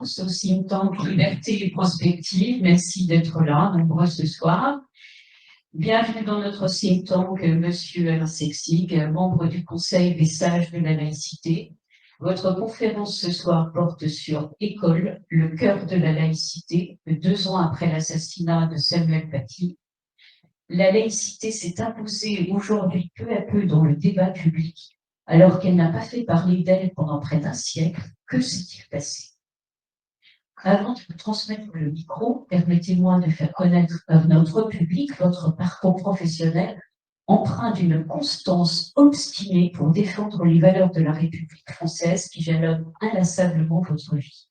au think tank Liberté et Prospective. Merci d'être là, nombreux ce soir. Bienvenue dans notre think tank, Monsieur Alain Sexig, membre du Conseil des sages de la laïcité. Votre conférence ce soir porte sur École, le cœur de la laïcité, 2 ans après l'assassinat de Samuel Paty. La laïcité s'est imposée aujourd'hui peu à peu dans le débat public, alors qu'elle n'a pas fait parler d'elle pendant près d'un siècle. Que s'est-il passé? Avant de vous transmettre le micro, permettez-moi de faire connaître à notre public votre parcours professionnel empreint d'une constance obstinée pour défendre les valeurs de la République française qui jalonnent inlassablement votre vie.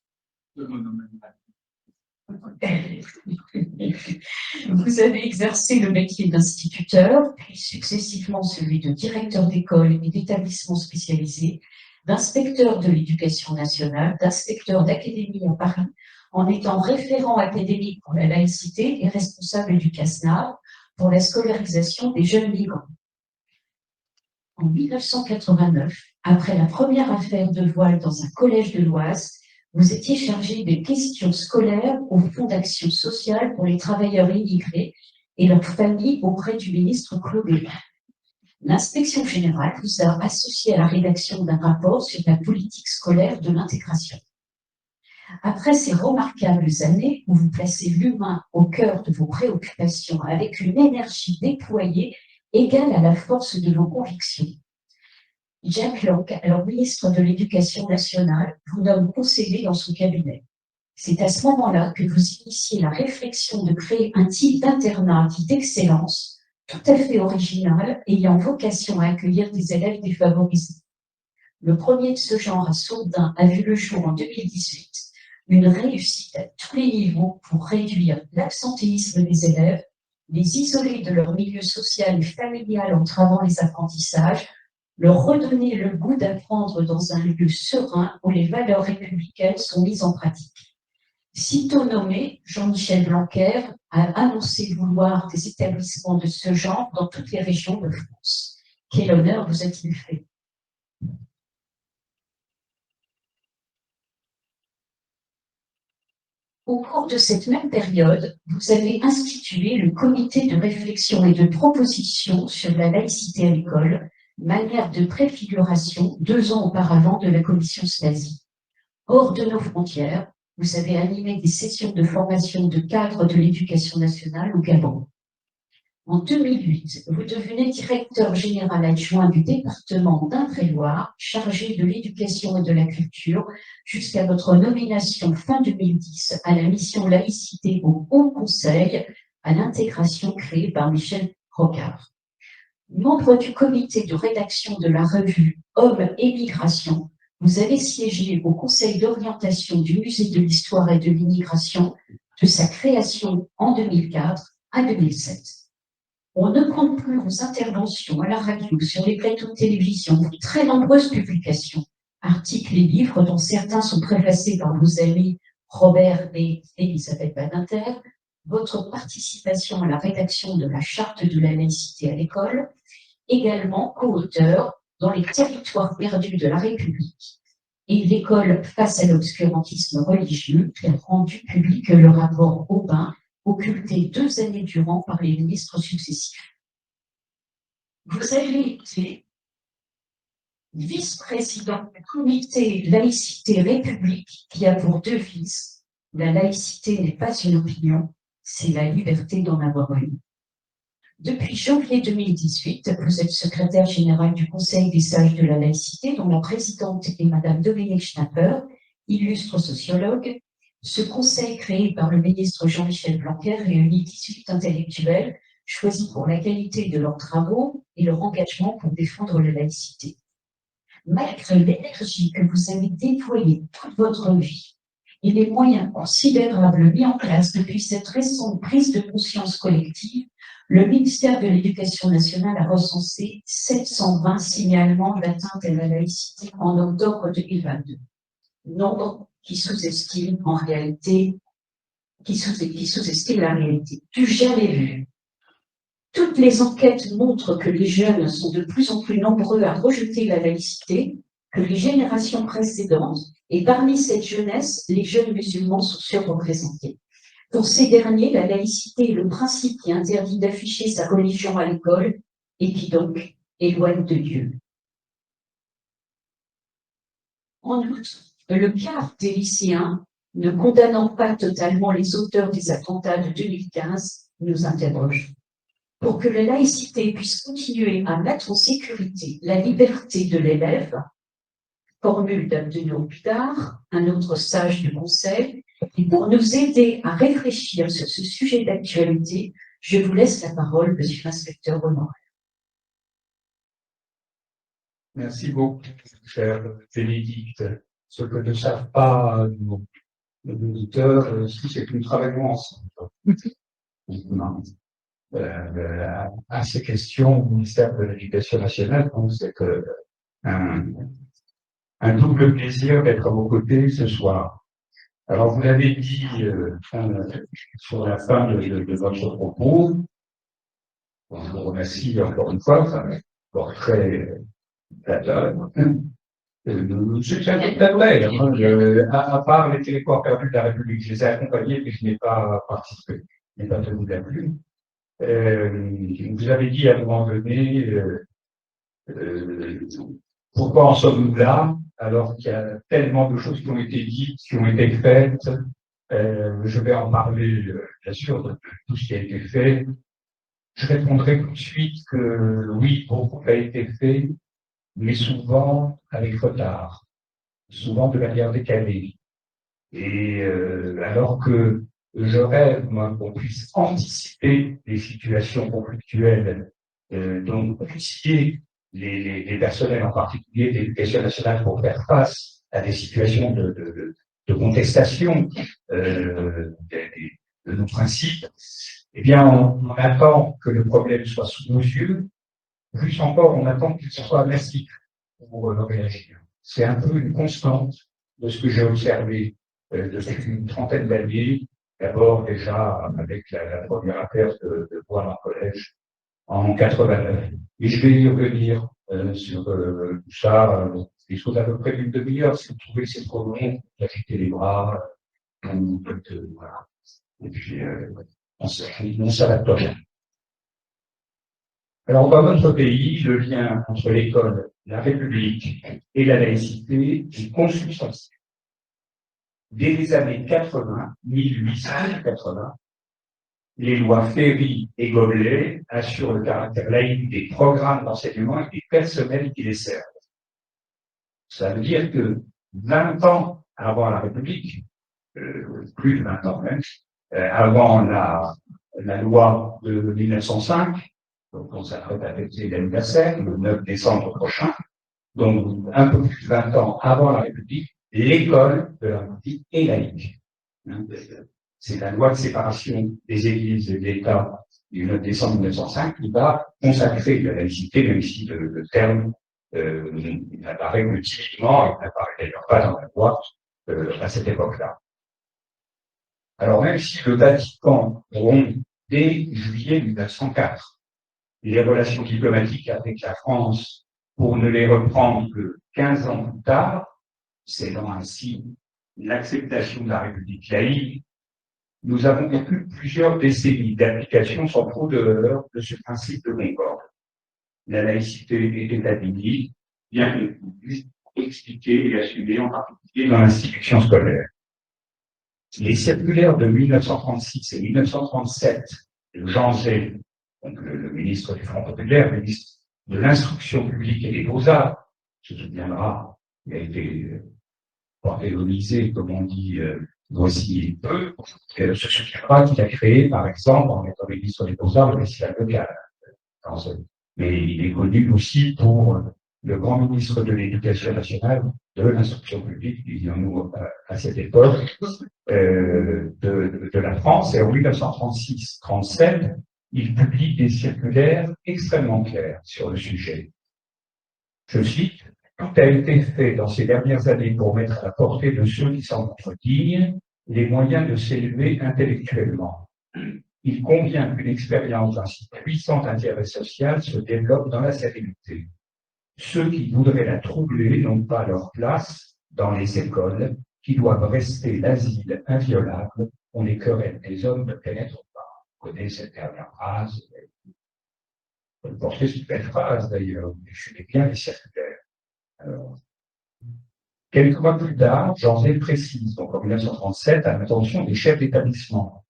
Vous avez exercé le métier d'instituteur, puis successivement celui de directeur d'école et d'établissement spécialisé, d'inspecteur de l'éducation nationale, d'inspecteur d'académie à Paris, en étant référent académique pour la laïcité et responsable du CASNAR pour la scolarisation des jeunes migrants. En 1989, après la première affaire de voile dans un collège de l'Oise, vous étiez chargé des questions scolaires au Fonds d'action sociale pour les travailleurs immigrés et leurs familles auprès du ministre Claude Évin. L'inspection générale vous a associé à la rédaction d'un rapport sur la politique scolaire de l'intégration. Après ces remarquables années où vous placez l'humain au cœur de vos préoccupations avec une énergie déployée égale à la force de vos convictions, Jack Lang, alors ministre de l'Éducation nationale, vous nomme conseiller dans son cabinet. C'est à ce moment-là que vous initiez la réflexion de créer un type d'internat dit d'excellence, tout à fait original, ayant vocation à accueillir des élèves défavorisés. Le premier de ce genre à Sourdin a vu le jour en 2018, une réussite à tous les niveaux pour réduire l'absentéisme des élèves, les isoler de leur milieu social et familial entravant les apprentissages, leur redonner le goût d'apprendre dans un lieu serein où les valeurs républicaines sont mises en pratique. Sitôt nommé, Jean-Michel Blanquer a annoncé vouloir des établissements de ce genre dans toutes les régions de France. Quel honneur vous a-t-il fait? Au cours de cette même période, vous avez institué le comité de réflexion et de proposition sur la laïcité à l'école, manière de préfiguration 2 ans auparavant de la commission Stasi. Hors de nos frontières, vous avez animé des sessions de formation de cadres de l'éducation nationale au Gabon. En 2008, vous devenez directeur général adjoint du département d'Indre-et-Loire, chargé de l'éducation et de la culture, jusqu'à votre nomination fin 2010 à la mission laïcité au Haut Conseil à l'intégration créée par Michel Rocard. Membre du comité de rédaction de la revue Hommes et Migration, vous avez siégé au conseil d'orientation du Musée de l'Histoire et de l'Immigration de sa création en 2004 à 2007. On ne compte plus vos interventions à la radio, sur les plateaux de télévision, vos très nombreuses publications, articles et livres dont certains sont préfacés par vos amis Robert et Elisabeth Badinter, votre participation à la rédaction de la Charte de la laïcité à l'école, également co-auteur dans les territoires perdus de la République et l'école face à l'obscurantisme religieux qui a rendu public le rapport Aubin, occulté 2 années durant par les ministres successifs. Vous avez été vice-président du comité Laïcité République qui a pour devise « La laïcité n'est pas une opinion, c'est la liberté d'en avoir une ». Depuis janvier 2018, vous êtes secrétaire général du Conseil des sages de la laïcité, dont la présidente est Madame Dominique Schnapper, illustre sociologue. Ce conseil, créé par le ministre Jean-Michel Blanquer, réunit 18 intellectuels choisis pour la qualité de leurs travaux et leur engagement pour défendre la laïcité. Malgré l'énergie que vous avez déployée toute votre vie et les moyens considérables mis en place depuis cette récente prise de conscience collective, le ministère de l'Éducation nationale a recensé 720 signalements d'atteinte à la laïcité en octobre 2022. Nombre qui sous-estime en réalité, qui sous-estime la réalité. Du jamais vu. Toutes les enquêtes montrent que les jeunes sont de plus en plus nombreux à rejeter la laïcité, que les générations précédentes, et parmi cette jeunesse, les jeunes musulmans sont surreprésentés. Pour ces derniers, la laïcité est le principe qui interdit d'afficher sa religion à l'école et qui donc éloigne de Dieu. En outre, le quart des lycéens, ne condamnant pas totalement les auteurs des attentats de 2015, nous interroge. Pour que la laïcité puisse continuer à mettre en sécurité la liberté de l'élève, formule d'Abdenour Pidar, un autre sage du Conseil, et pour nous aider à réfléchir sur ce sujet d'actualité, je vous laisse la parole, monsieur l'inspecteur Ronan. Merci beaucoup, cher Bénédicte. Ce que ne savent pas nos auditeurs, c'est que nous travaillons ensemble. À ces questions au ministère de l'Éducation nationale, donc c'est un double plaisir d'être à vos côtés ce soir. Alors, vous l'avez dit sur la fin de votre propos, je vous remercie encore une fois, ça portrait c'est vrai, à part les territoires perdus de la République, je les ai accompagnés, mais je n'ai pas participé, je n'ai pas tenu la plume. Vous avez dit à un moment donné, pourquoi en sommes-nous là, alors qu'il y a tellement de choses qui ont été dites, qui ont été faites. Je vais en parler, bien sûr, de tout ce qui a été fait. Je répondrai tout de suite que oui, beaucoup a été fait, mais souvent avec retard, souvent de manière décalée. Et alors que je rêve, moi, qu'on puisse anticiper les situations conflictuelles, donc outiller les personnels, en particulier d'éducation nationale, pour faire face à des situations de contestation de nos principes, eh bien, on attend que le problème soit sous nos yeux. Plus encore, on attend qu'il soit massif pour réagir. C'est un peu une constante de ce que j'ai observé depuis une trentaine d'années. D'abord, déjà, avec la première affaire de Bois en collège en 89. Et je vais y revenir sur tout ça, des choses à peu près d'une demi-heure. Si vous trouvez que c'est trop long, agitez les bras, voilà. Et puis, on s'adapte bien. Alors, dans notre pays, le lien entre l'école, la République et la laïcité est consubstantiel. Dès les années 80, 1880, les lois Ferry et Goblet assurent le caractère laïque des programmes d'enseignement et des personnels qui les servent. Ça veut dire que 20 ans avant la République, plus de 20 ans même, avant la loi de 1905, donc on s'apprête à fêter l'anniversaire, le 9 décembre prochain, donc un peu plus de 20 ans avant la République, l'école de la République est laïque. C'est la loi de séparation des églises et de l'État du 9 décembre 1905 qui va consacrer la laïcité, même si le terme apparaît que timidement, il n'apparaît d'ailleurs pas dans la loi à cette époque-là. Alors même si le Vatican rompt dès juillet 1904 les relations diplomatiques avec la France pour ne les reprendre que 15 ans plus tard, cédant ainsi l'acceptation de la République laïque, nous avons vécu plusieurs décennies d'application sans trop de heurts de ce principe de concorde. La laïcité est établie, bien que expliquée et assumée en particulier dans l'institution scolaire. Les circulaires de 1936 et 1937 de Jean Zay, donc le ministre du Front populaire, le ministre de l'Instruction publique et des Beaux-Arts, se souviendra, il a été organisé, comme on dit, voici peu, se souviendra qu'il a créé, par exemple, en étant ministre des Beaux-Arts, le festival local. Mais il est connu aussi pour le grand ministre de l'Éducation nationale, de l'Instruction publique, disions-nous à cette époque, de la France. Et en 1936-37, il publie des circulaires extrêmement clairs sur le sujet. Je cite, « Tout a été fait dans ces dernières années pour mettre à la portée de ceux qui s'en montrent dignes les moyens de s'élever intellectuellement. Il convient qu'une expérience d'un si puissant intérêt social se développe dans la sérénité. Ceux qui voudraient la troubler n'ont pas leur place dans les écoles, qui doivent rester l'asile inviolable où les querelles des hommes ne pénètrent pas. Vous connaissez cette dernière phrase. Vous portez cette belle phrase d'ailleurs, mais je connais bien les circulaires. Alors, quelques mois plus tard, Jean précise, donc en 1937, à l'attention des chefs d'établissement.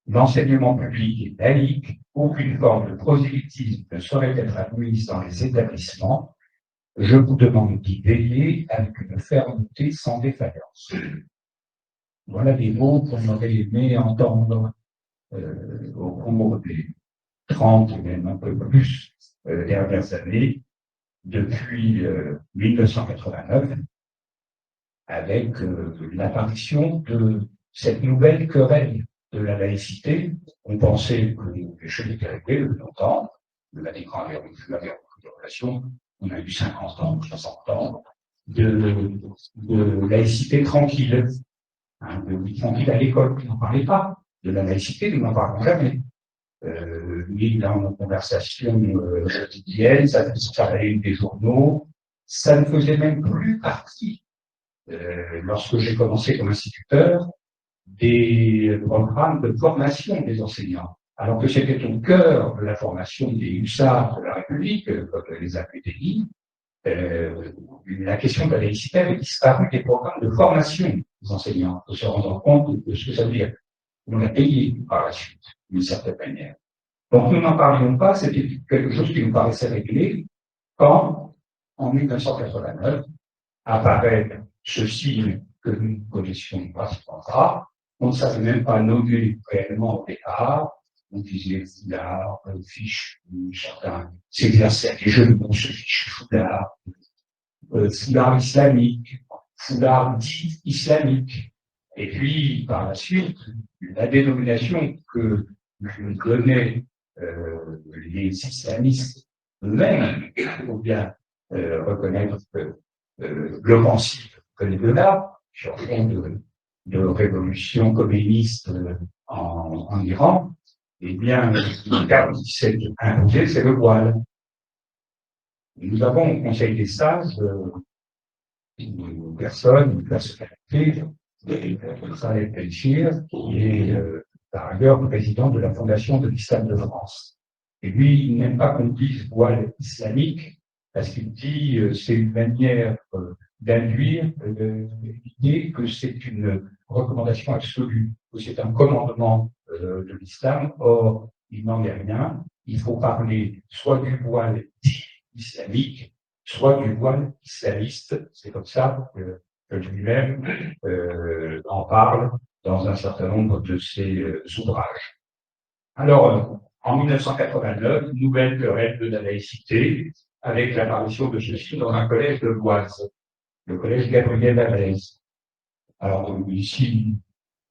L'enseignement public est laïque, aucune forme de prosélytisme ne saurait être admise dans les établissements. Je vous demande d'y veiller avec une fermeté sans défaillance. Voilà des mots qu'on aurait aimé entendre au cours des 30 et même un peu plus dernières années, depuis 1989, avec l'apparition de cette nouvelle querelle de la laïcité. On pensait que les choses étaient réglées depuis longtemps. Le Vatican avait repris la relation. On a eu 50 ans, 60 ans de laïcité tranquille. Hein, de tranquille à l'école, qui n'en parlait pas. De la laïcité, nous n'en parlons jamais. Oui, dans nos conversations quotidiennes, ça allait des journaux. Ça ne faisait même plus partie, lorsque j'ai commencé comme instituteur, des programmes de formation des enseignants, alors que c'était au cœur de la formation des hussards de la République, comme les APTI. La question de la laïcité avait disparu des programmes de formation des enseignants, pour se rendre compte de ce que ça veut dire. On l'a payé par la suite, d'une certaine manière. Donc nous n'en parlions pas, c'était quelque chose qui nous paraissait réglé, quand, en 1989, apparaît ce signe que nous ne connaissions pratiquement pas. On ne savait même pas nommer réellement au départ. On disait foulard, fiche, certains s'exerçaient à des jeux de mots, ce fiche foulard, foulard islamique, foulard dit islamique. Et puis, par la suite, la dénomination que nous donnaient les islamistes eux-mêmes, il faut bien reconnaître que l'offensive que les deux-là, sur fond de révolution communiste en Iran, eh bien, le cadre qui s'est imposé, c'est le voile. Nous avons au Conseil des sages une personnalité, Khaled Benchir, qui est par ailleurs président de la Fondation de l'Islam de France. Et lui, il n'aime pas qu'on dise voile islamique, parce qu'il dit c'est une manière d'induire l'idée que c'est une recommandation absolue, que c'est un commandement de l'islam. Or, il n'en est rien. Il faut parler soit du voile dit islamique, soit du voile islamiste. C'est comme ça que lui-même en parle dans un certain nombre de ses ouvrages. Alors, en 1989, nouvelle querelle de la laïcité, avec l'apparition de ceci dans un collège de l'Oise, le collège Gabriel Lavalès. Alors, ici,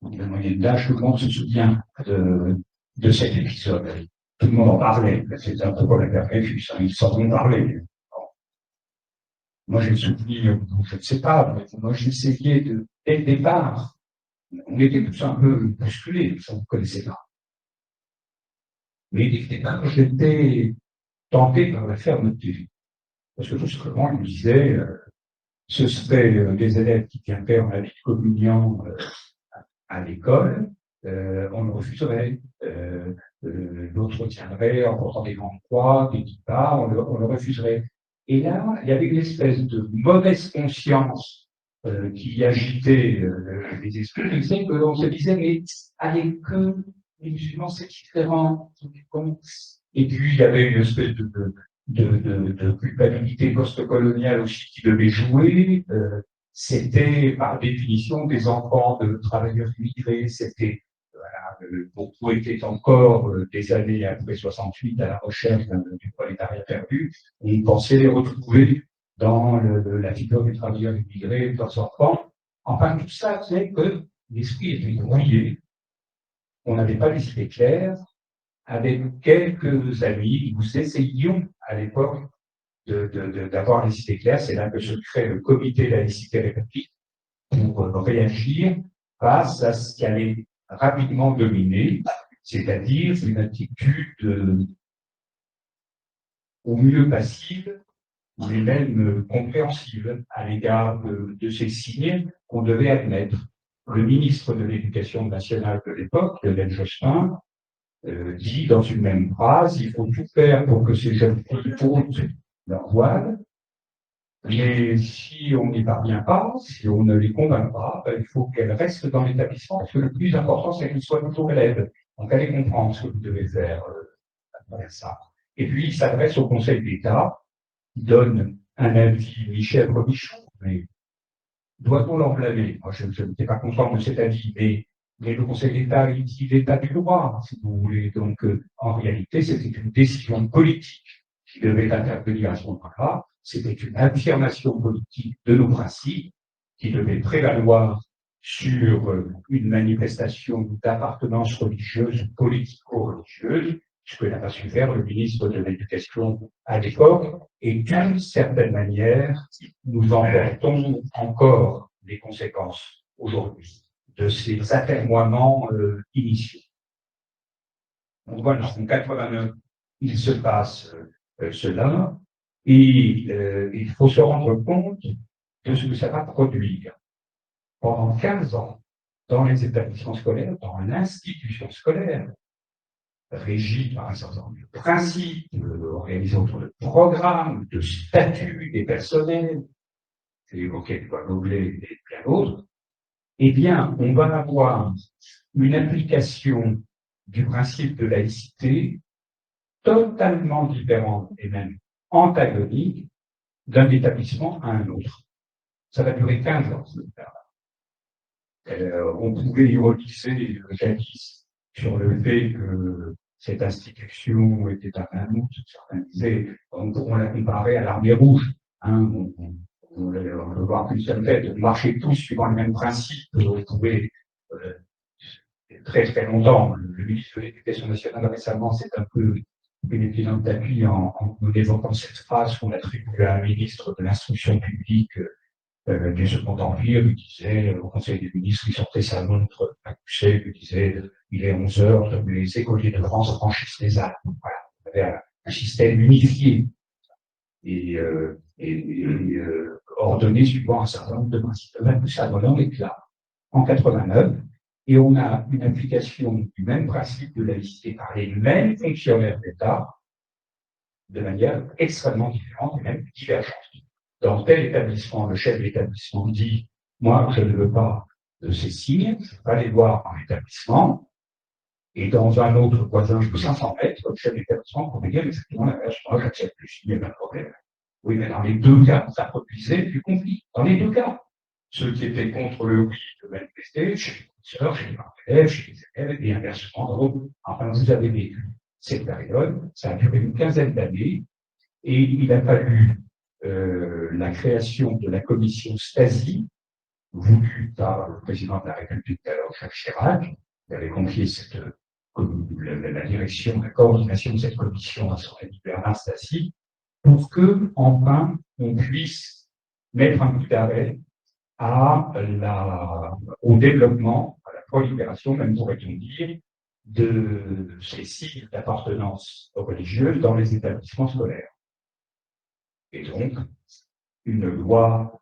la moyenne d'âge, tout le monde se souvient de cet épisode. Tout le monde en parlait. C'est un peu comme la père Dreyfus, hein, ils s'en ont parlé. Moi, j'ai le souvenir, je ne sais pas, mais moi, j'essayais dès le départ, on était tous un peu bousculés, ça ne vous connaissez pas. Mais dès le départ, j'étais tenté par la fermeté. Parce que tout simplement, il me disait, ce seraient des élèves qui viendraient faire la vie de communion à l'école, on le refuserait. D'autres tiendraient en portant des grandes croix, des kippas, on le refuserait. Et là, il y avait une espèce de mauvaise conscience qui agitait les esprits, qui faisait que l'on se disait, mais allez, que les musulmans, c'est différent. Et puis, il y avait une espèce de culpabilité post-coloniale aussi qui devait jouer. C'était, par définition, des enfants de travailleurs immigrés. C'était, beaucoup étaient encore des années après 68 à la recherche du prolétariat perdu. On pensait les retrouver dans la figure du travailleur immigré, de leurs enfants. Enfin, tout ça faisait que l'esprit était brouillé. On n'avait pas les idées claires. Avec quelques amis, nous essayions à l'époque d'avoir les idées claires. C'est là que se crée le comité laïcité république pour réagir face à ce qui allait rapidement dominer, c'est-à-dire une attitude au mieux passive, mais même compréhensive à l'égard de ces signes qu'on devait admettre. Le ministre de l'Éducation nationale de l'époque, Lionel Jospin, dit dans une même phrase: il faut tout faire pour que ces jeunes filles ôtent leur voile, mais si on n'y parvient pas, si on ne les convainc pas, il faut qu'elles restent dans l'établissement, parce que le plus important, c'est qu'elles soient toujours élèves. Donc, allez comprendre ce que vous devez faire à travers ça. Et puis, il s'adresse au Conseil d'État, qui donne un avis, Michel Robichon, mais doit-on l'en blâmer? Moi, je n'étais pas content de cet avis, mais le Conseil d'État, il dit l'état du droit, si vous voulez. Donc, en réalité, c'était une décision politique qui devait intervenir à ce moment-là. C'était une affirmation politique de nos principes qui devait prévaloir sur une manifestation d'appartenance religieuse, politico-religieuse, ce que n'a pas su faire le ministre de l'Éducation à l'époque, et d'une certaine manière, nous en portons encore les conséquences aujourd'hui de ces atermoiements initiaux. Donc voilà, en 89, il se passe cela, et il faut se rendre compte de ce que ça va produire. Pendant 15 ans, dans les établissements scolaires, dans l'institution scolaire, régie par un certain nombre de principes, organisés autour de programmes, de statuts des personnels, c'est évoqué par Goblet et plein d'autres, eh bien, on va avoir une application du principe de laïcité totalement différente et même antagonique d'un établissement à un autre. Ça va durer 15 ans, ce on pouvait ironiser jadis sur le fait que cette institution était un mammouth. Certains disaient, on la comparer à l'armée rouge. Hein, on veut voir qu'une seule tête, on marchait tous suivant le même principe. On pouvait très très longtemps. Le ministre de l'Éducation nationale récemment s'est un peu une épingle d'appui en évoquant cette phrase qu'on attribue à un ministre de l'instruction publique du Second Empire, il disait au Conseil des ministres, il sortait sa montre à coucher, il disait il est 11 heures, les écoliers de France franchissent les Alpes. Voilà, on avait un système unifié et ordonné suivant un certain nombre de principes. Tout ça dans l'éclat en 89, et on a une application du même principe de laïcité par les mêmes fonctionnaires d'État de manière extrêmement différente et même divergente. Dans tel établissement, le chef de l'établissement dit « Moi, je ne veux pas de ces signes, je ne veux pas les voir en établissement. » Et dans un autre voisin de 500 mètres, le chef de l'établissement pourrait dire « Effectivement, moi, j'accepte le signe, il n'y a pas de problème. » Oui, mais dans les deux cas, ça produisait du conflit. Dans les deux cas. Ceux qui étaient contre le oui de manifester, chez les professeurs, chez les élèves, chez les élèves, et inversement. Enfin, vous avez vécu cette période, ça a duré une quinzaine d'années, et il a fallu la création de la commission Stasi, voulue par le président de la République d'alors, Jacques Chirac, qui avait confié la direction, la coordination de cette commission à son ami Bernard Stasi, pour que, enfin, on puisse mettre un coup d'arrêt au développement, à la prolifération, même pourrait-on dire, de ces signes d'appartenance religieuse dans les établissements scolaires. Et donc, une loi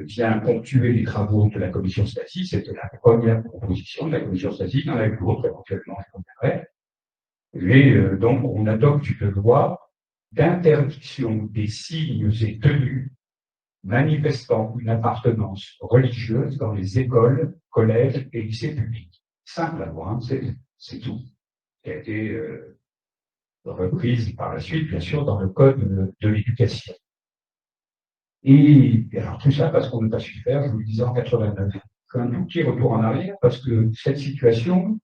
vient ponctuer les travaux de la commission Stasi. C'était la première proposition de la commission Stasi. Il y en a eu d'autres éventuellement, je comprendrai. Et donc, on adopte une loi d'interdiction des signes et tenues manifestant une appartenance religieuse dans les écoles, collèges et lycées publics. Simple à voir, c'est tout. Qui a été reprise par la suite, bien sûr, dans le Code de l'éducation. Et alors tout ça parce qu'on n'a pas su faire, je vous le disais, en 89. Un tout petit retour en arrière, parce que cette situation,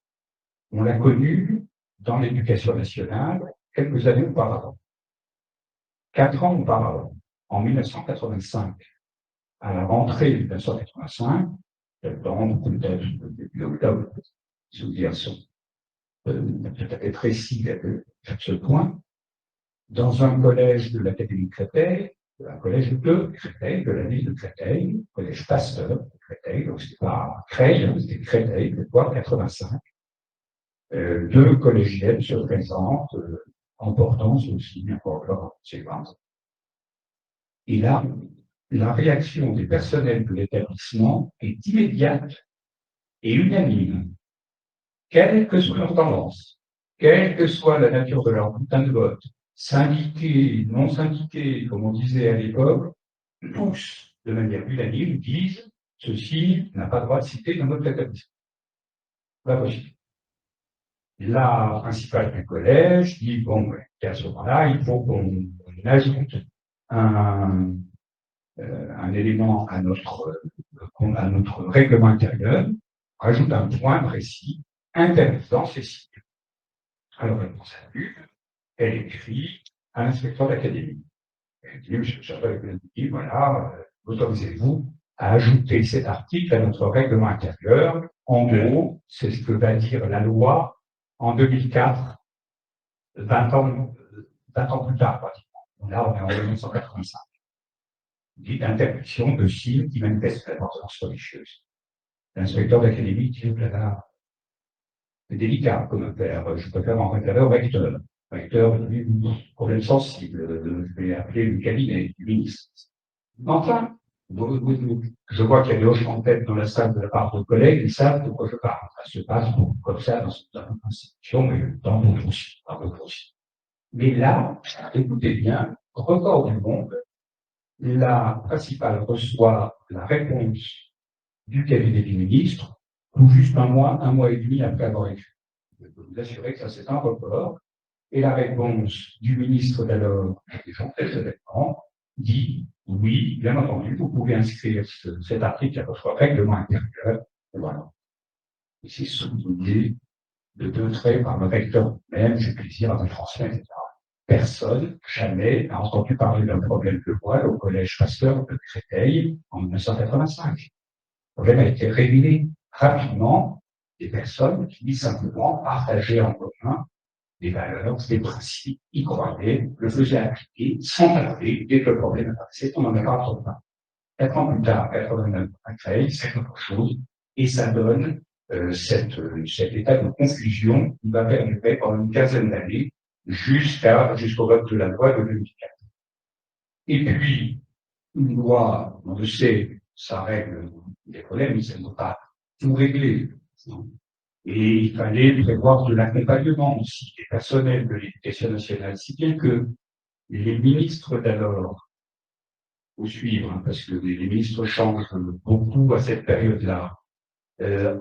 on l'a connue dans l'éducation nationale quelques années auparavant. 4 ans auparavant, en 1985, à la rentrée 1985, septembre, peut-être début octobre, si vous dire sont peut-être précis à ce point, dans un collège de l'Académie de Créteil, un collège de Créteil, de la ville de Créteil, collège Pasteur de Créteil, donc c'était pas Creil, c'était Créteil, le 85. Deux collégiennes se présentent, en portant aussi, encore leur séquence. Et là, la réaction des personnels de l'établissement est immédiate et unanime, quelle que soit leur tendance, quelle que soit la nature de leur bulletin de vote, syndiqués, non syndiqués, comme on disait à l'époque, tous, de manière unanime, disent ceci n'a pas le droit de citer dans notre établissement. Pas possible. La principale du collège dit bon, à ce moment-là, il faut qu'on ajoute un élément à notre règlement intérieur, rajoute un point précis interdisant ces signes. Alors elle s'allume, elle écrit à l'inspecteur d'académie. Elle dit, monsieur Chaval, voilà, autorisez-vous à ajouter cet article à notre règlement intérieur. En gros, c'est ce que va dire la loi en 2004, 20 ans plus tard, pratiquement. Là, on est en 1985. Dit d'interdiction de signes qui manifestent l'importance religieuse. L'inspecteur d'académie dit, là, c'est délicat comme affaire, je préfère en référer au recteur. Le recteur, lui, problème sensible, je vais appeler le cabinet du ministre. Enfin, je vois qu'il y a des hochements de tête dans la salle de la part de collègues, ils savent de quoi je parle. Ça se passe comme ça dans certaines institutions, mais dans d'autres aussi, Mais là, écoutez bien, record du monde, la principale reçoit la réponse du cabinet du ministre, tout juste un mois et demi après avoir écrit. Je peux vous assurer que ça, c'est un record. Et la réponse du ministre d'alors, Jean Chrétien, dit oui, bien entendu, vous pouvez inscrire cet article à votre règlement intérieur. Et voilà. Et c'est souligné de 2 traits par le recteur même, j'ai plaisir à vous transmettre, etc. Personne, jamais, n'a entendu parler d'un problème de voile au collège Pasteur de Créteil en 1985. Le problème a été révélé rapidement des personnes qui simplement partageaient en commun des valeurs, des principes, y croyaient, le faisaient appliquer sans tarder dès que le problème apparaissait. On n'en a pas trop pas. 4 ans plus tard, 89 à Créteil, c'est autre chose, et ça donne cet état de confusion qui va perdurer pendant une quinzaine d'années jusqu'au vote de la loi de 2004. Et puis, une loi, on le sait, ça règle des problèmes, mais ça ne peut pas tout régler. Et il fallait prévoir de l'accompagnement aussi des personnels de l'éducation nationale, si bien que les ministres d'alors, faut suivre, parce que les ministres changent beaucoup à cette période-là.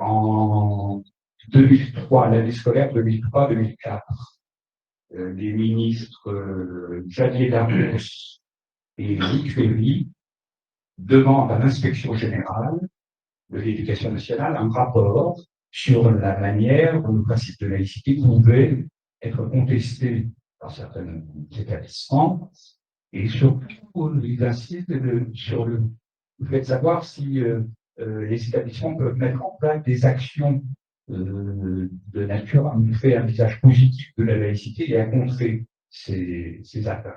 En 2003, l'année scolaire 2003-2004, les ministres Xavier Darros et Luc Ferry demandent à l'inspection générale de l'éducation nationale un rapport sur la manière dont le principe de laïcité pouvait être contesté dans certains établissements, et surtout, ils insistent sur le fait de savoir si les établissements peuvent mettre en place des actions de nature à montrer un visage positif de la laïcité et à contrer ces atteintes.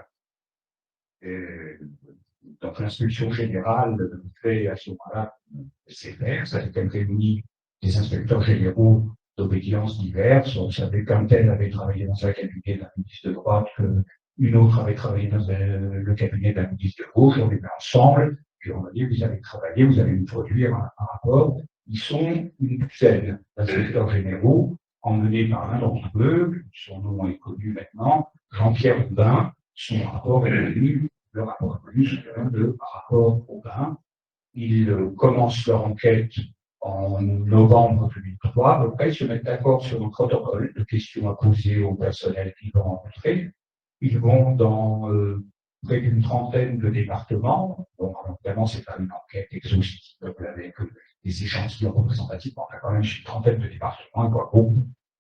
Donc l'inspection générale fait à ce moment-là sévère, ça a été réuni des inspecteurs généraux d'obédience diverses. On savait qu'un tel avait travaillé dans un cabinet d'un ministre de droite, qu'une autre avait travaillé dans le cabinet d'un ministre de gauche. On les met ensemble, puis on a dit, vous allez travailler, vous allez nous produire un rapport. Ils sont une douzaine d'inspecteurs généraux, emmenés par l'un d'entre eux, son nom est connu maintenant, Jean-Pierre Aubin. Son rapport est devenu le rapport plus le rapport Aubin. Ils commencent leur enquête en novembre 2003. Après, ils se mettent d'accord sur un protocole de questions à poser au personnel qu'ils vont rencontrer. Ils vont dans près d'une trentaine de départements. Donc, évidemment, c'est pas une enquête exhaustive avec des échantillons représentatifs. On a quand même une trentaine de départements. Il y a beaucoup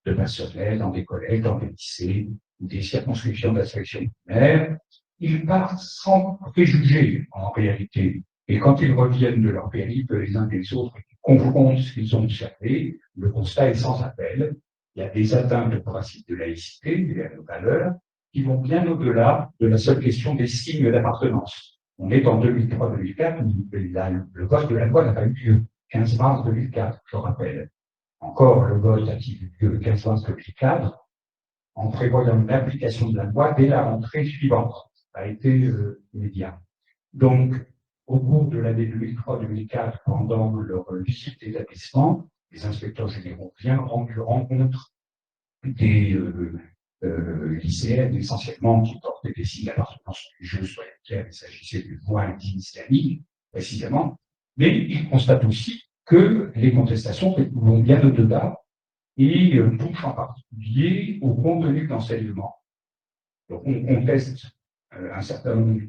de personnel dans des collèges, dans des lycées, des circonscriptions de la sélection primaire. Ils partent sans préjugés, en réalité. Et quand ils reviennent de leur périple, les uns des autres, ils confrontent ce qu'ils ont observé, le constat est sans appel. Il y a des atteintes au principe de laïcité, et à nos valeurs, qui vont bien au-delà de la seule question des signes d'appartenance. On est en 2003-2004, le vote de la loi n'a pas eu lieu. 15 mars 2004, je rappelle. Encore, le vote a-t-il eu lieu le 15 mars 2004, en prévoyant une application de la loi dès la rentrée suivante. Ça a été immédiat. Donc, au cours de l'année 2003-2004, pendant leur visite d'établissement, les inspecteurs généraux viennent rendre rencontre des lycéennes essentiellement qui portaient des signes d'appartenance religieuse sur lesquels il s'agissait du voile islamique, précisément, mais ils constatent aussi que les contestations vont bien au-delà et touchent en particulier au contenu d'enseignement. Donc, on conteste un certain nombre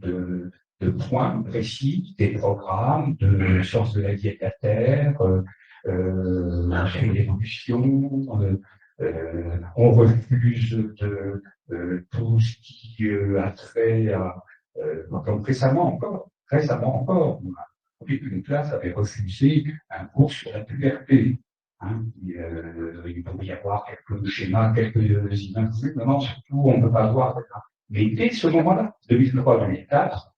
de points précis, des programmes, de sciences de la vie et de la terre, l'évolution, on refuse de tout ce qui a trait à, donc récemment encore, une classe avait refusé un cours sur la puberté. Hein, il peut y avoir quelques schémas, quelques images, non, surtout on ne peut pas voir. Mais dès ce moment-là, 2003-2004,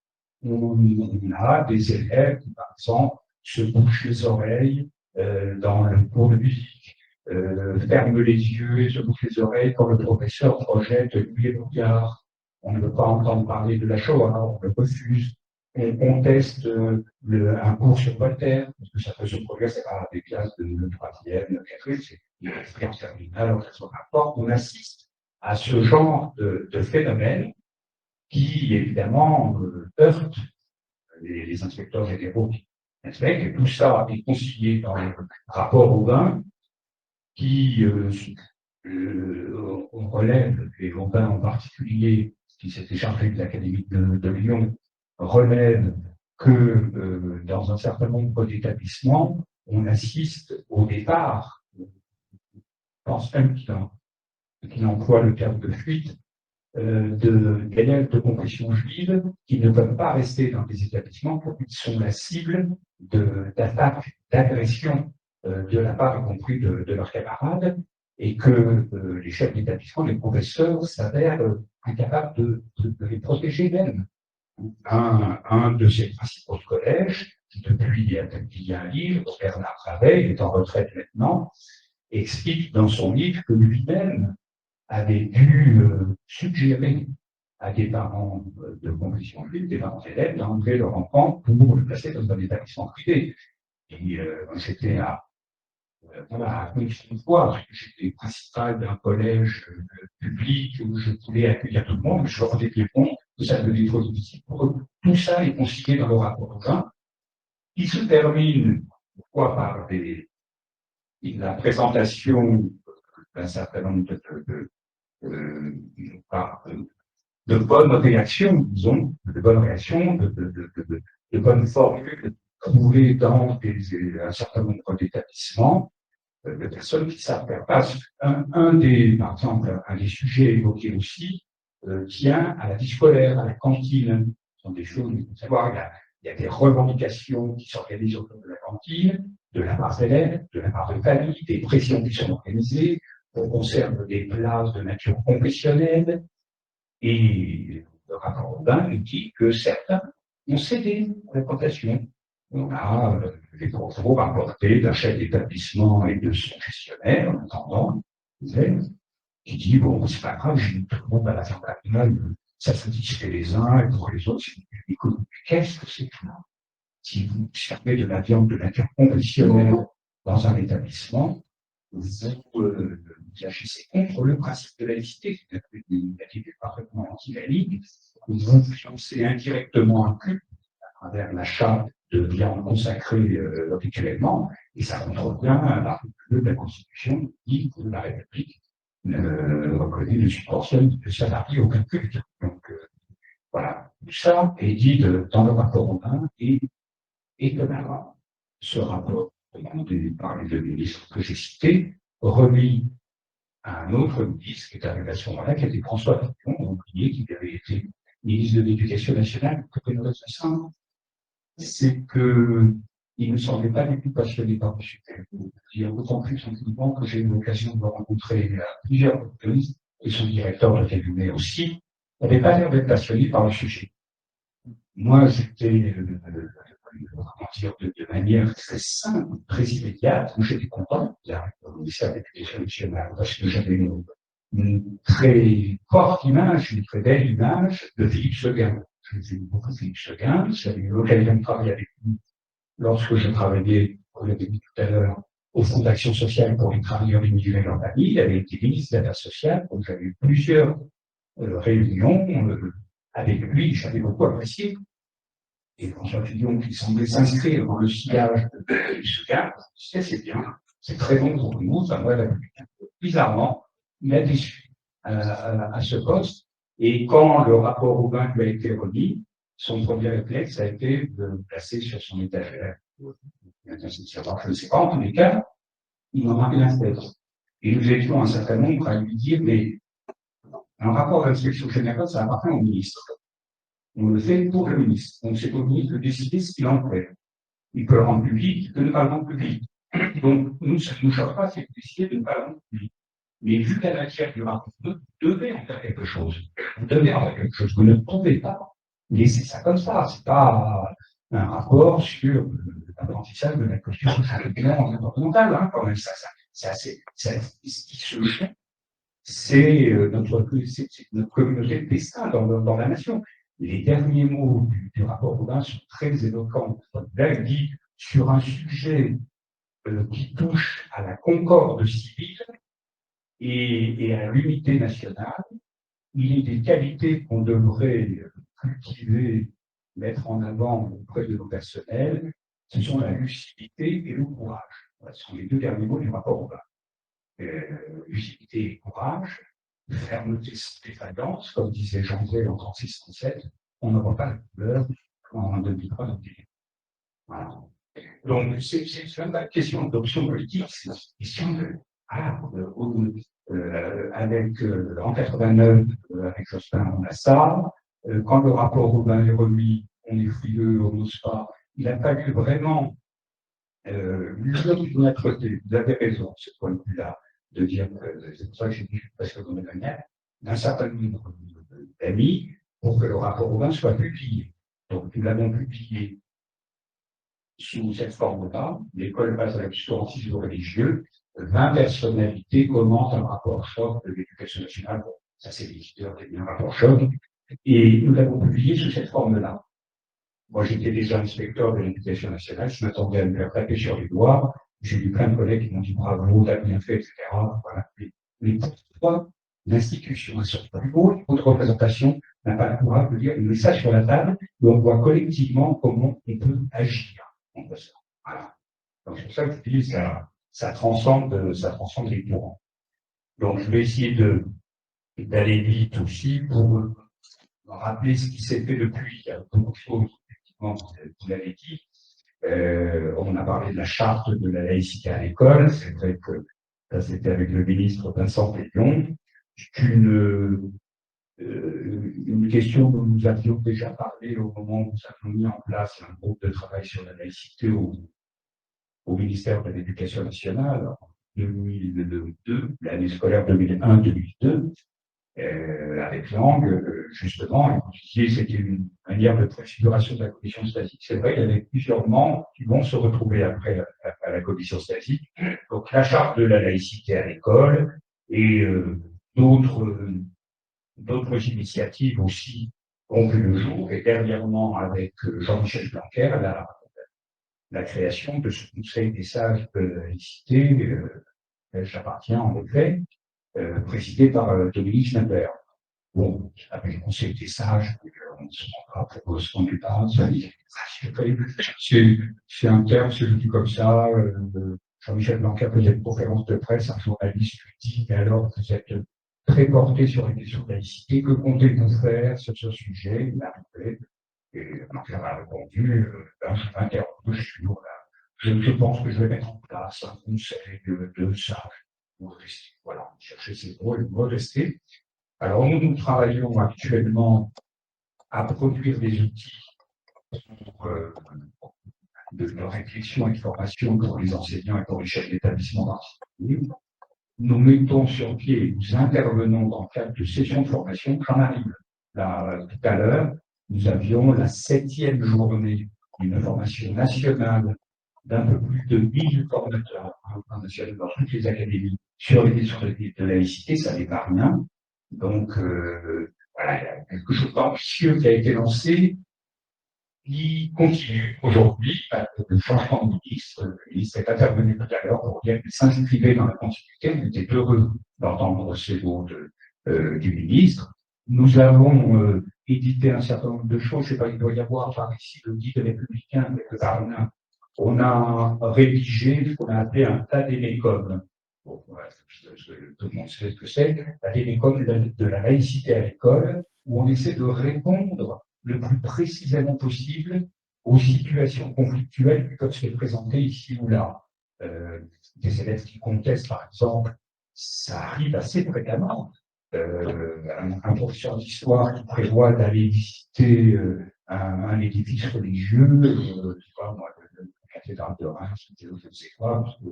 on a des élèves qui, par exemple, se bouchent les oreilles dans le cours de musique, ferment les yeux et se bouchent les oreilles quand le professeur projette lui et le regard. On ne veut pas entendre parler de la Shoah, on le refuse. On conteste un cours sur Voltaire, parce que ça peut se produire, c'est pas des classes de troisième, quatrième, c'est en terminale, en rapport. On assiste à ce genre de phénomène qui, évidemment, heurte les inspecteurs généraux qui inspectent, et tout ça est concilié dans le rapport Aubin, qui on relève, et Aubin en particulier, qui s'était chargé de l'Académie de Lyon, relève que dans un certain nombre d'établissements, on assiste au départ, je pense même qu'il emploie le terme de fuite, d'élèves de confession juive qui ne peuvent pas rester dans des établissements pour qu'ils sont la cible d'attaques, d'agressions de la part, y compris de leurs camarades, et que les chefs d'établissement, les professeurs, s'avèrent incapables de les protéger d'elles. Un de ses principaux collèges, depuis il y a un livre, Bernard Ravet, il est en retraite maintenant, explique dans son livre que lui-même avait dû suggérer à des parents de confession juive, des parents élèves, d'enlever leur enfant pour le placer dans un établissement privé. Et j'étais à une fois, j'étais principal d'un collège public où je voulais accueillir tout le monde, mais je leur rendais compte que ça devenait trop difficile pour eux. Tout ça est concilié dans le rapport 20, qui se termine parfois par la présentation d'un certain nombre de bonnes réactions, disons, de bonnes réactions, de bonnes formules trouvées dans un certain nombre d'établissements, de personnes qui savent faire face. Par exemple, un des sujets évoqués aussi tient à la vie scolaire, à la cantine. Ce sont des choses, il faut savoir, il y a des revendications qui s'organisent autour de la cantine, de la part d'élèves, de la part de familles, des pressions qui sont organisées. On conserve des places de nature confessionnelle, et le rapport Aubin nous dit que certains ont cédé à la tentation. On a les propos rapportés d'un chef d'établissement et de son gestionnaire, en attendant, qui dit, bon, c'est pas grave, j'ai tout le monde à la fin de la ça satisfait les uns et pour les autres, c'est une économie. Qu'est-ce que c'est que ça? Si vous servez de la viande de nature confessionnelle dans un établissement, vous agissez contre le principe de laïcité, qui est une attitude parfaitement anti-laïque, vous financez indirectement un culte à travers l'achat de viande consacrée rituellement, et ça contrevient à l'article 2 de la Constitution qui dit que la République reconnaît le support de salariés aucun culte. Donc voilà, tout ça est dit dans le rapport Aubin, et étonnamment, ce rapport demandé par les deux ministres que j'ai cités, remis à un autre ministre qui est arrivé à ce moment-là, qui était François Fillon, qui avait été ministre de l'Éducation nationale. Que peut nous être simple, c'est qu'il ne me semblait pas du tout passionné par le sujet. Il y a d'autant plus simplement que j'ai eu l'occasion de le rencontrer à plusieurs reprises, et son directeur de cabinet aussi, n'avait pas l'air d'être passionné par le sujet. Moi, j'étais de manière très simple, très immédiate, où j'étais content d'arriver au ministère de l'Éducation nationale, parce que j'avais une très forte image, une très belle image de Philippe Seguin. j'ai beaucoup Philippe Seguin, j'avais eu l'occasion de travailler avec lui lorsque je travaillais, on l'a dit tout à l'heure, au Fonds d'action sociale pour les travailleurs individuels en famille. Il avait été ministre des Affaires sociales, donc j'avais eu plusieurs réunions avec lui, j'avais beaucoup apprécié. Et François Fillon, qui semblait s'inscrire dans le sillage de Seguin, c'est bien, c'est très bon pour nous, ça me révèle. Bizarrement, il a déçu à ce poste. Et quand le rapport Aubin lui a été remis, son premier réflexe a été de le placer sur son étagère. Je ne sais pas, en tous les cas, il n'en a rien fait. Et nous étions un certain nombre à lui dire, mais un rapport d'inspection générale, ça appartient au ministre. On le fait pour le ministre. Donc c'est au ministre de décider ce qu'il en fait. Il peut le rendre public, il peut ne pas le rendre public. Donc nous, ça ne nous choque pas, c'est de décider de ne pas le rendre public. Mais vu qu'à la matière du rapport, vous devez en faire quelque chose. Vous devez en faire quelque chose. Vous ne pouvez pas laisser ça comme ça. C'est pas un rapport sur l'apprentissage de la culture environnementale, hein, quand même. Ce qui se joue, c'est notre communauté de destin dans la nation. Les derniers mots du rapport Aubin sont très éloquents. Là, il dit sur un sujet qui touche à la concorde civile et à l'unité nationale, il est des qualités qu'on devrait cultiver, mettre en avant auprès de nos personnels, ce sont la lucidité et le courage. Ce sont les deux derniers mots du rapport Aubin. Lucidité et courage, fermeté sans défaillance, comme disait Jean Zay en 36-37, on n'aura pas la couleur en 2003. Voilà. Donc, c'est même pas une question d'option politique, c'est une question de. En 89, avec Jospin, on a ça. Quand le rapport Aubin est remis, on est frileux, on n'ose pas. Il a fallu vraiment l'usure de notre côté. Vous avez raison, ce point de vue-là, de dire que c'est pour ça que j'ai dit parce que vous m'avez d'un certain nombre d'amis pour que le rapport Aubin soit publié. Donc, nous l'avons publié sous cette forme-là. L'école passe à l'obscurantisme religieux. 20 personnalités commentent un rapport choc de l'éducation nationale. Bon, ça, c'est l'éditeur qui a mis un rapport choc. Et nous l'avons publié sous cette forme-là. Moi, j'étais déjà inspecteur de l'éducation nationale, je m'attendais à me faire taper sur les doigts. J'ai eu plein de collègues qui m'ont dit bravo, t'as bien fait, etc. Voilà. Mais pourquoi l'institution, à son plus haut, votre représentation n'a pas le courage de dire, on met ça sur la table, et on voit collectivement comment on peut agir contre ça. Voilà. Donc, c'est pour ça que je dis, ça transcende les courants. Donc, je vais essayer d'aller vite aussi pour rappeler ce qui s'est fait depuis. Il y a beaucoup de choses, effectivement, vous l'avez dit. On a parlé de la charte de la laïcité à l'école. C'est vrai que ça, c'était avec le ministre Vincent Pétion. C'est une question dont nous avions déjà parlé au moment où nous avons mis en place un groupe de travail sur la laïcité au ministère de l'Éducation nationale en 2002, l'année scolaire 2001-2002. Avec langue, justement, et c'était une manière de préfiguration de la commission statique. C'est vrai, il y avait plusieurs membres qui vont se retrouver après à la commission statique. Donc, la charte de la laïcité à l'école et d'autres initiatives aussi ont vu le jour. Et dernièrement, avec Jean-Michel Blanquer, la création de ce conseil des sages de la laïcité, j'appartiens en effet, présidé par Dominique Schneider. Bon, avec le conseil des sages, on ne se rend pas pour ce qu'on n'est pas. C'est un terme, c'est dit comme ça. Jean-Michel Blanquer faisait une conférence de presse, un journaliste lui dit, mais alors vous êtes très porté sur les questions de laïcité, que comptez-vous faire sur ce sujet? Il a répondu, et Blanquer a répondu, je vais interrompre, je pense que je vais mettre en place un conseil de sages. Voilà, chercher ces mots et le mot rester. Alors, nous travaillons actuellement à produire des outils pour, de réflexion et de formation pour les enseignants et pour les chefs d'établissement particuliers. Nous mettons sur pied, nous intervenons dans le cadre de sessions de formation. J'en arrive là tout à l'heure. Nous avions la 7e journée d'une formation nationale d'un peu plus de 1000 formateurs internationaux dans toutes les académies sur les questions de laïcité, ça n'est pas rien. Donc, voilà, il y a quelque chose d'ambitieux qui a été lancé, qui continue aujourd'hui. Le changement de ministre, le ministre est intervenu tout à l'heure pour dire qu'il s'inscrivait dans la continuité. On était heureux d'entendre ces mots du ministre. Nous avons édité un certain nombre de choses. Je ne sais pas, il doit y avoir par ici le guide républicain quelque part. On a rédigé ce qu'on a appelé un TADEMECOM. Bon, voilà, tout le monde sait ce que c'est. TADEMECOM de la laïcité à l'école, où on essaie de répondre le plus précisément possible aux situations conflictuelles qui peuvent se présenter ici ou là. Des élèves qui contestent, par exemple, ça arrive assez fréquemment. Un professeur d'histoire qui prévoit d'aller visiter un édifice religieux, je sais pas moi, la cathédrale de Reims, je ne sais quoi, parce que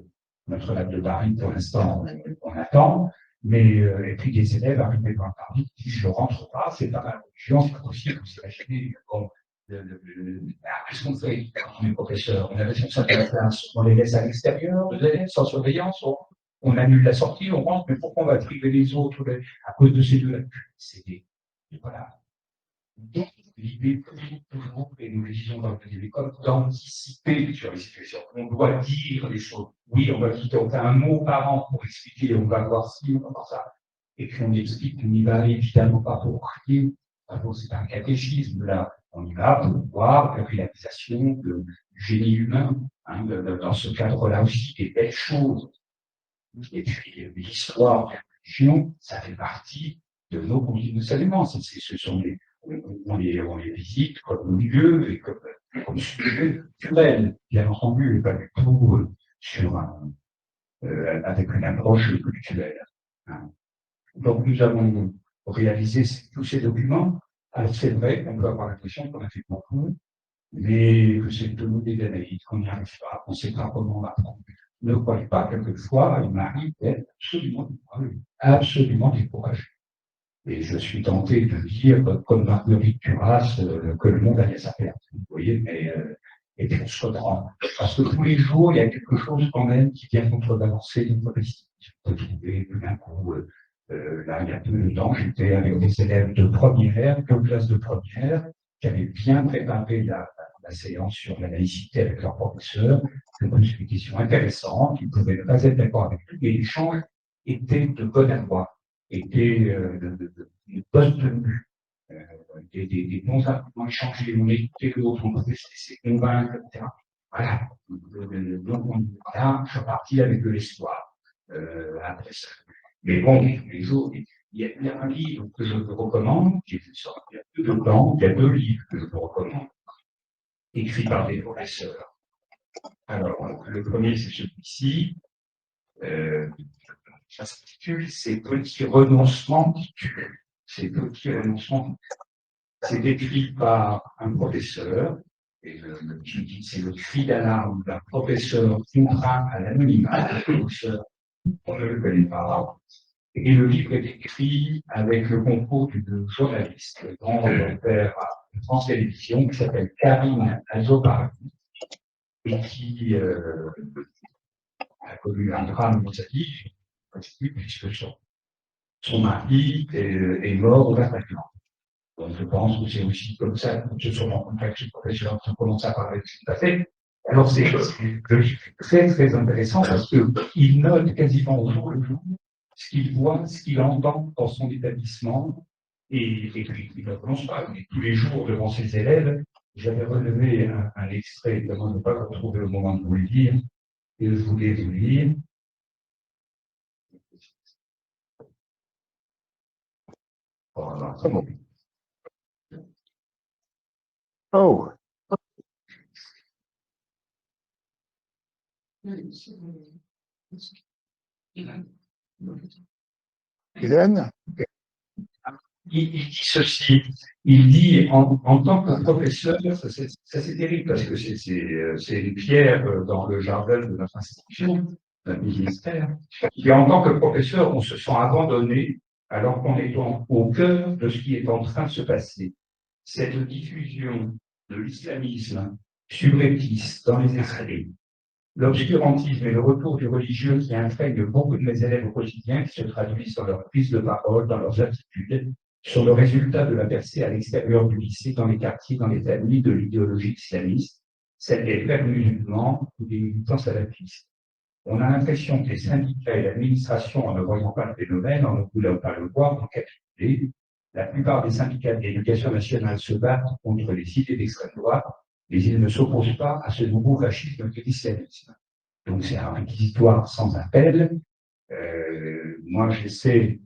Notre-Dame de Paris, pour l'instant, on attend. Mais, et puis des élèves arrivés dans Paris qui disent je ne rentre pas, c'est pas ma religion, c'est pas possible, vous imaginez. Bon, qu'est-ce qu'on fait quand on est professeur? On a responsabilité de la classe, on les laisse à l'extérieur, les élèves sans surveillance, on annule la sortie, on rentre, mais pourquoi on va priver les autres à cause de ces deux-là? Voilà. Donc, l'idée, toujours, et nous le disons dans le cadre de l'école, d'anticiper sur les situations. On doit dire les choses. Oui, on va quitter, on fait un mot par an pour expliquer, on va voir ci, on va voir ça. Et puis on explique qu'on n'y va évidemment pas pour prier, c'est un catéchisme, là. On y va pour voir la réalisation du génie humain, hein, dans ce cadre-là aussi, des belles choses. Et puis l'histoire de la religion, ça fait partie de nos conduites de saluement. Ce sont on les visite comme lieu et comme sujet culturel, bien entendu, et pas du tout avec une approche culturelle. Hein. Donc nous avons réalisé tous ces documents. Alors c'est vrai qu'on peut avoir l'impression qu'on a fait beaucoup, mais que c'est de des analyses qu'on n'y arrive pas, qu'on ne sait pas comment apprendre. Ne croyez pas, quelquefois, il m'arrive d'être absolument découragé. Et je suis tenté de dire, comme Marguerite Duras, que le monde allait s'arrêter. Vous voyez, et qu'on se reprend. Parce que tous les jours, il y a quelque chose quand même qui vient contrebalancer notre prestige. Vous trouvez tout d'un coup, là, il y a peu de temps, j'étais avec des élèves de première, deux classes de première, qui avaient bien préparé la séance sur la laïcité avec leur professeur. Je pose une question intéressante, ils ne pouvaient pas être d'accord avec lui, mais l'échange était de bonne aloi, était de bonne tenue, des bons arguments échangés, on écoutait l'autre, on pouvait se laisser convaincre, etc. Voilà. Donc, là, je suis parti avec de l'espoir après ça. Mais bon, tous les jours, il y a un livre que je vous recommande, qui est sorti il y a peu de temps, il y a deux livres que je vous recommande, écrits par des professeurs. Alors, le premier, c'est celui-ci. Ça s'intitule Ces petits renoncements qui tuent. Ces petits renoncements. C'est écrit par un professeur, et c'est le cri d'alarme d'un professeur contraint à l'anonymat, professeur, on ne le connaît pas. Et le livre est écrit avec le concours d'une journaliste, grand reporter à France Télévisions, qui s'appelle Karine Azzopardi, et qui a connu un drame dans sa vie, puisque son mari est mort au Bataclan. Donc je pense que c'est aussi comme ça que se sont rencontrés avec ce professeur, qui commence à parler de ce qui s'est passé. Alors c'est très très intéressant parce qu'il note quasiment au jour le jour ce qu'il voit, ce qu'il entend dans son établissement, et puis il ne prononce pas, mais tous les jours devant ses élèves. J'avais relevé un extrait, évidemment, je ne vais pas retrouver le moment de vous le dire, et je voulais vous lire. Oh. Hélène? Il dit ceci, il dit en tant que professeur, ça c'est terrible parce que c'est une pierre dans le jardin de notre institution, notre ministère. Et en tant que professeur, on se sent abandonné alors qu'on est au cœur de ce qui est en train de se passer. Cette diffusion de l'islamisme subreptice dans les esprits, l'obscurantisme et le retour du religieux qui imprègne beaucoup de mes élèves au quotidien, qui se traduisent dans leur prise de parole, dans leurs attitudes, sur le résultat de la percée à l'extérieur du lycée, dans les quartiers, dans les familles de l'idéologie islamiste, celle des frères musulmans ou des militants salafistes. On a l'impression que les syndicats et l'administration, en ne voyant pas le phénomène, en ne voulant pas le voir, ont capitulé. La plupart des syndicats de l'éducation nationale se battent contre les idées d'extrême droite, mais ils ne s'opposent pas à ce nouveau fascisme de l'islamisme. Donc c'est un réquisitoire sans appel. Moi, j'essaie,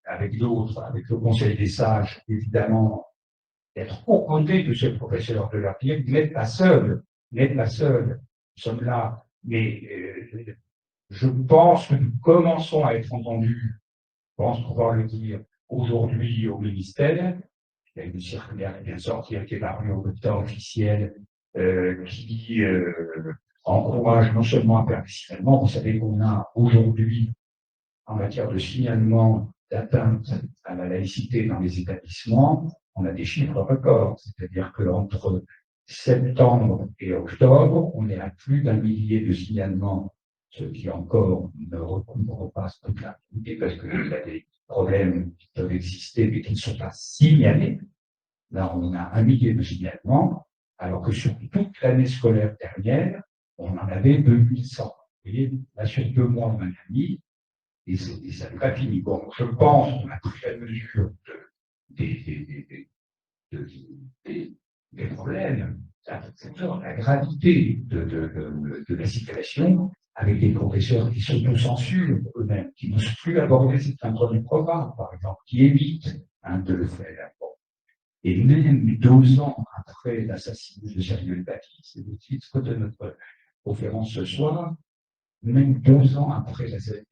avec d'autres, avec le Conseil des sages, évidemment, d'être aux côtés de ces professeurs, de leur dire, vous n'êtes pas seuls, vous n'êtes pas seuls, nous sommes là, mais je pense que nous commençons à être entendus, je pense pouvoir le dire aujourd'hui au ministère. Il y a une circulaire qui vient de sortir, qui est parue au bulletin officiel, qui encourage non seulement à faire des signalements, vous savez qu'on a aujourd'hui, en matière de signalement d'atteinte à la laïcité dans les établissements, on a des chiffres records, c'est-à-dire qu'entre septembre et octobre, on est à plus d'1 millier de signalements, ce qui encore ne recouvre pas toute la réalité, parce qu'il y a des problèmes qui peuvent exister mais qui ne sont pas signalés. Là, on a 1 millier de signalements, alors que sur toute l'année scolaire dernière, on en avait 2100. Vous voyez, là, sur 2 mois, on en a mis, et ça n'est pas fini. Bon, je pense qu'on a pris la mesure des problèmes, la gravité de la situation, avec des professeurs qui s'autocensurent eux-mêmes, qui n'osent plus aborder cette fin du programme, par exemple, qui évitent de le faire. Bon. Et même 2 ans après l'assassinat de Samuel Paty, c'est le titre de notre conférence ce soir, même 2 ans après l'assassinat,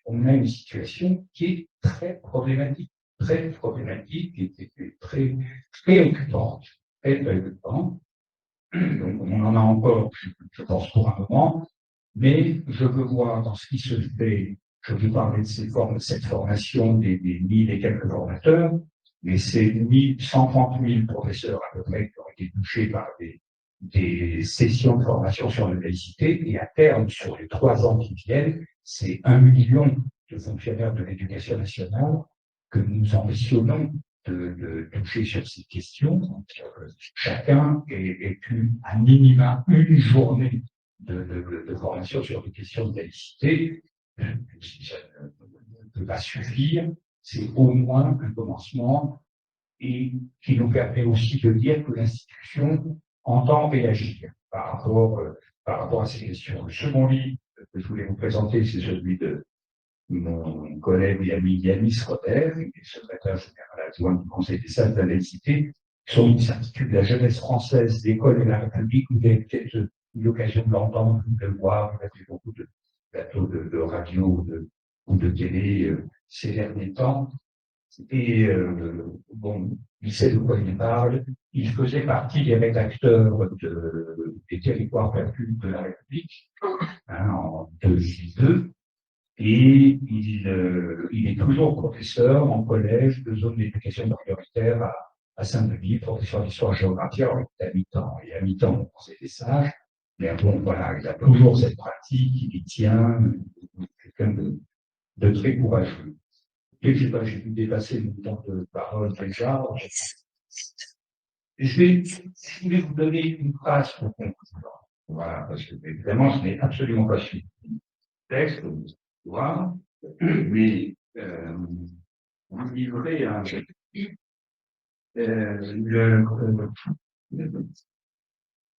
on a une situation qui est très problématique et très préoccupante. Donc, on en a encore, je pense, pour un moment, mais je veux voir dans ce qui se fait, je veux parler de cette formation des 1000 et quelques formateurs, mais c'est 130 000 professeurs à peu près qui ont été touchés par des sessions de formation sur la laïcité, et à terme, sur les 3 ans qui viennent, c'est 1 million de fonctionnaires de l'éducation nationale que nous ambitionnons de toucher sur ces questions. Donc, chacun ait eu à minima une journée de formation sur les questions de laïcité. Si ça ne peut pas suffire, c'est au moins un commencement, et qui nous permet aussi de dire que l'institution entend réagir par rapport à ces questions. Le second livre que je voulais vous présenter, c'est celui de mon collègue et ami Yanis Roder, qui est secrétaire général adjoint du Conseil des sages de la laïcité. Son s'intitule La jeunesse française, l'école et la République. Vous avez peut-être eu l'occasion de l'entendre, de le voir. Il a fait beaucoup de plateaux de radio ou de télé ces derniers temps. Et bon, il sait de quoi il parle. Il faisait partie des rédacteurs des territoires perdus de la République en 2002. Et il est toujours professeur en collège de zone d'éducation prioritaire à Saint-Denis, professeur d'histoire-géographie, alors il est à mi-temps au Conseil des sages. Mais bon, voilà, il a toujours cette pratique, il y tient, quelqu'un de très courageux. Et je sais pas, j'ai pu dépasser mon temps de parole déjà. Je voulais vous donner une phrase pour conclure. Voilà, parce que évidemment, je n'ai absolument pas suivi le texte, voir, mais vous livrez un.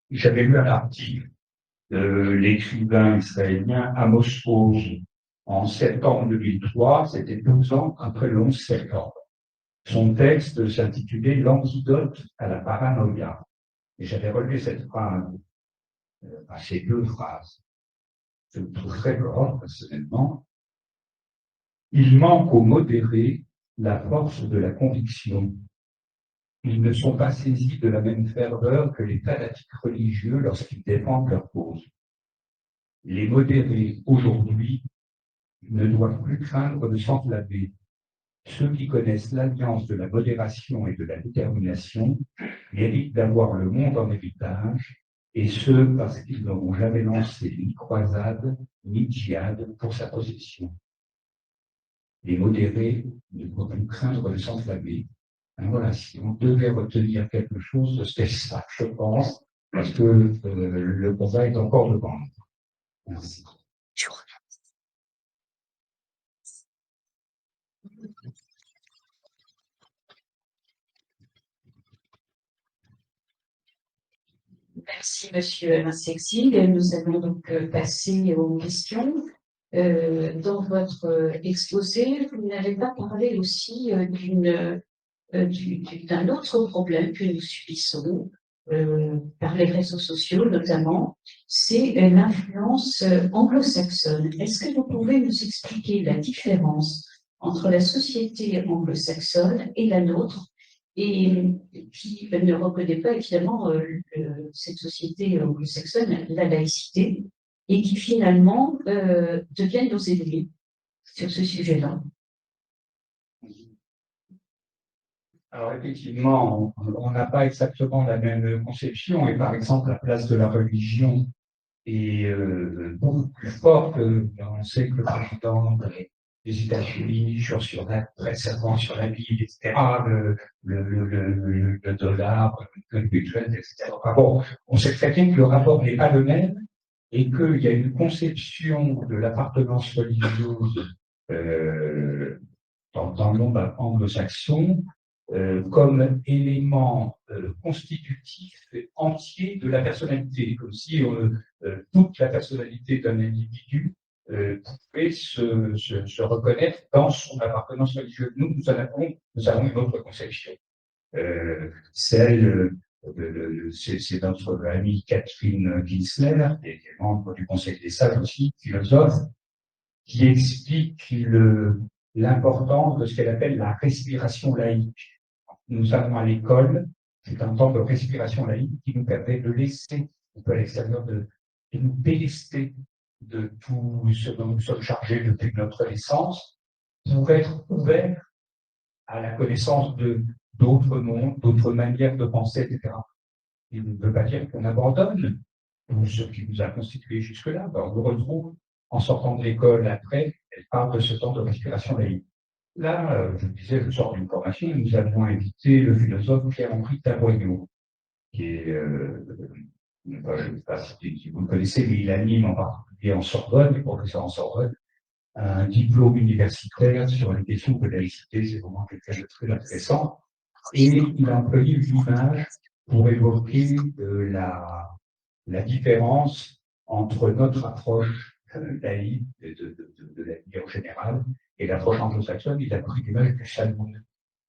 J'avais lu un article de l'écrivain israélien Amos Oz en septembre 2003, c'était 12 ans après le 11 septembre. Son texte s'intitulait L'antidote à la paranoïa. Et j'avais relevé cette phrase, ces 2 phrases. Je le trouve très fort, personnellement. Il manque aux modérés la force de la conviction. Ils ne sont pas saisis de la même ferveur que les fanatiques religieux lorsqu'ils défendent leur cause. Les modérés, aujourd'hui, ne doivent plus craindre de s'enflammer. Ceux qui connaissent l'alliance de la modération et de la détermination méritent d'avoir le monde en héritage, et ce, parce qu'ils n'auront jamais lancé ni croisade, ni djihad pour sa possession. Les modérés ne doivent plus craindre de s'enflammer. Voilà, si on devait retenir quelque chose, c'est ça, je pense, parce que le combat est encore devant nous. Merci. Merci, Monsieur Alain-Sexil. Nous allons donc passer aux questions. Dans votre exposé, vous n'avez pas parlé aussi d'un autre problème que nous subissons par les réseaux sociaux notamment, c'est l'influence anglo-saxonne. Est-ce que vous pouvez nous expliquer la différence entre la société anglo-saxonne et la nôtre, et qui ne reconnaît pas évidemment cette société anglo-saxonne, la laïcité, et qui finalement deviennent nos ennemis sur ce sujet-là? Alors effectivement, on n'a pas exactement la même conception, et par exemple, la place de la religion est beaucoup plus forte. On sait que le président des États-Unis jure très serment sur la Bible, etc., le dollar, le mutuel, etc. Enfin bon, on sait très bien que le rapport n'est pas le même et qu'il y a une conception de l'appartenance religieuse dans le monde anglo-saxon comme élément constitutif entier de la personnalité, comme si toute la personnalité d'un individu pouvait se reconnaître dans son appartenance religieuse. Nous avons une autre conception. C'est notre amie Catherine Kinsler, qui est membre du Conseil des sages aussi, philosophe, qui explique l'importance de ce qu'elle appelle la respiration laïque. Nous avons à l'école, c'est un temps de respiration laïque qui nous permet de laisser un peu à l'extérieur, de nous délester de tout ce dont nous sommes chargés depuis notre naissance, pour être ouverts à la connaissance d'autres mondes, d'autres manières de penser, etc. Il ne veut pas dire qu'on abandonne tout ce qui nous a constitué jusque-là. On le retrouve en sortant de l'école après, elle parle de ce temps de respiration laïque. Là, je disais, je sors d'une formation, nous avons invité le philosophe Pierre-Henri Taboignot, qui est, je ne sais pas si vous le connaissez, mais il anime en particulier en Sorbonne, il est professeur en Sorbonne, un diplôme universitaire sur les questions de laïcité, c'est vraiment quelque chose de très intéressant. Et il a employé l'image pour évoquer la différence entre notre approche laïque de la vie en général et l'approche anglo-saxonne. Il a pris l'image du saloon.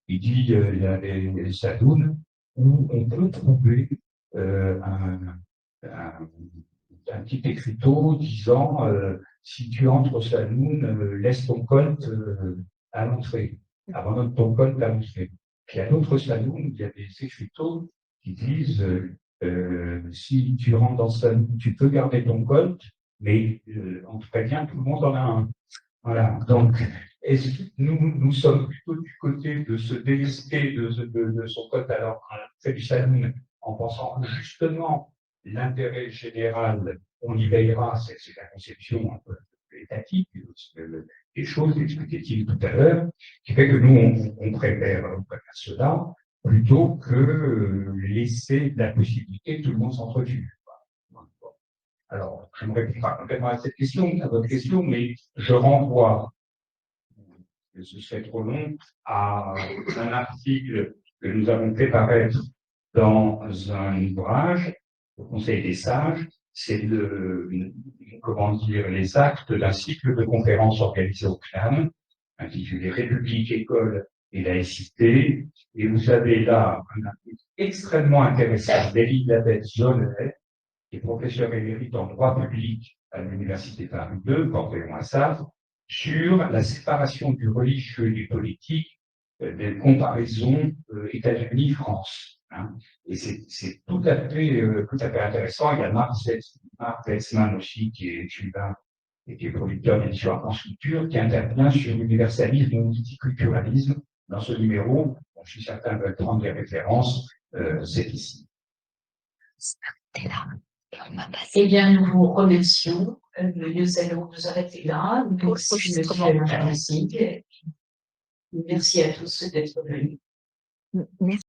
Il dit il y a les saloons où on peut trouver un petit écriteau disant si tu entres au saloon, laisse ton colt à l'entrée, abandonne ton colt à l'entrée. Puis à d'autres saloons, il y a des écriteaux qui disent si tu rentres dans ce saloon, tu peux garder ton colt, mais on te prévient, tout le monde en a un. Voilà. Donc, nous sommes plutôt du côté de se délester de son colt à l'entrée du saloon en pensant que justement l'intérêt général, on y veillera, c'est la conception un peu étatique des choses, expliquait-il tout à l'heure, qui fait que nous, on préfère cela plutôt que laisser la possibilité que tout le monde s'entretue. Alors, je ne réponds pas complètement à cette question, à votre question, mais je renvoie, ce serait trop long, à un article que nous avons fait paraître dans un ouvrage, au Conseil des sages, c'est les actes d'un cycle de conférences organisées au CNAM, intitulé République, école et laïcité. Et vous avez là un article extrêmement intéressant d'Elisabeth Zoller, qui est professeure émérite en droit public à l'Université Paris 2, Panthéon-Assas, sur la séparation du religieux et du politique, des comparaisons États-Unis-France. Hein. Et c'est tout à fait intéressant. Il y a Marc Wetzmann aussi, qui est écrivain et qui est producteur d'édition en France Culture, qui intervient sur l'universalisme et le multiculturalisme. Dans ce numéro, je suis certain de prendre des références, c'est ici. Eh bien, nous vous remercions. Nous allons nous arrêter là. Merci, Enregistrement. Monsieur Alphonsine. Merci à tous d'être venus. Merci.